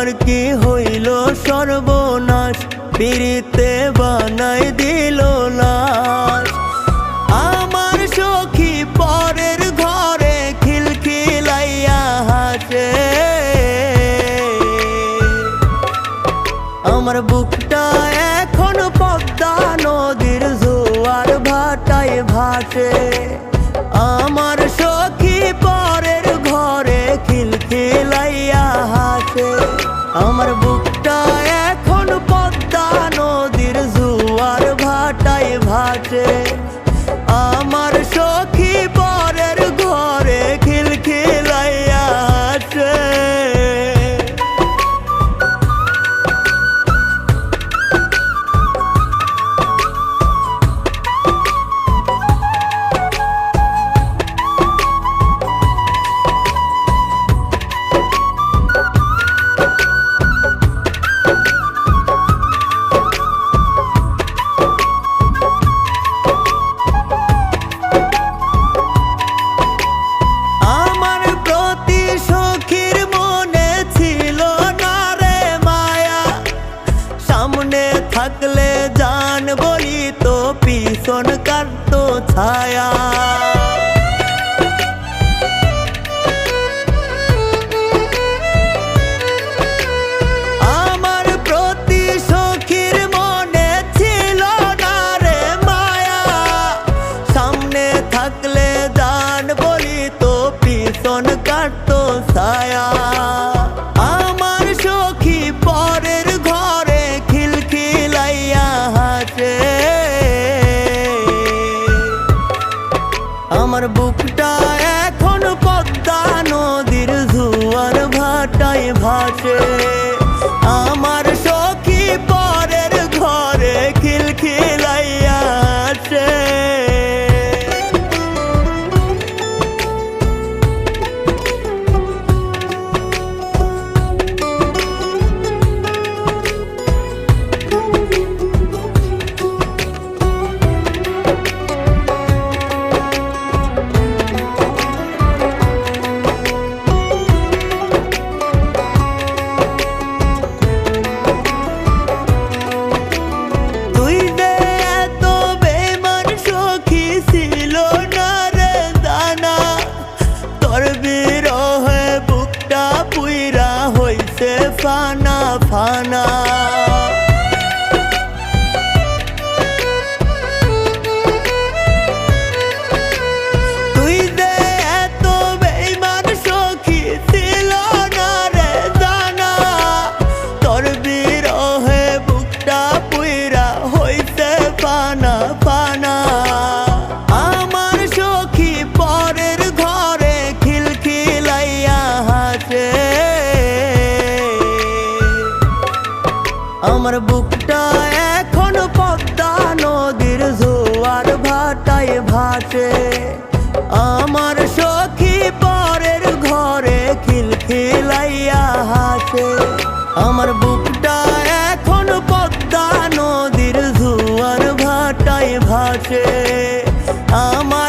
আমার কি হইল সর্বনাশ, পিরিতে বানাই দিল লাশ। আমার সখী পরের ঘরে খিলখিলাইয়া হাসে, আমার বুকটা এখন পদ্মা নদীর জোয়ার ভাটায় ভাসে। আমার সখী পরের ঘরে খিলখিলাইয়া হাসে, আমার বুকটা এখন পদ্মা নদীর জোয়ার ভাটায় ভাসে। আমার সখী পরের ঘরে খিলখিলাইয়া হাসে। থাকলে জান বলি তো পিছন কাটতো ছায়া। আমার প্রতি সখীর মনে ছিল না রে মায়া, সামনে থাকলে জান বলি তো পিছন কাটতো ছায়া। আমার সখী পরের ঘরে আমার বুকটা এখন পদ্মা নদীর জোয়ার ভাটায় ভাসে। আমার সখী পরের ঘরে খিলখিলাইয়া হাসে। ফানা ফানা তুই দে এত বেঈমান সখী ছিল না রে জানা, তোর বিরহে বুকটা পুইরা হইছে ফানা ফানা। আমার সখী পরের ঘরে খিলখিলাইয়া হাসে, আমার বুকটা এখন পদ্মা নদীর জোয়ার ভাটায় ভাসে। আমার সখী পরের ঘরে খিলখিলাইয়া হাসে, আমার বুকটা এখন পদ্মা নদীর জোয়ার ভাটায় ভাসে। আমার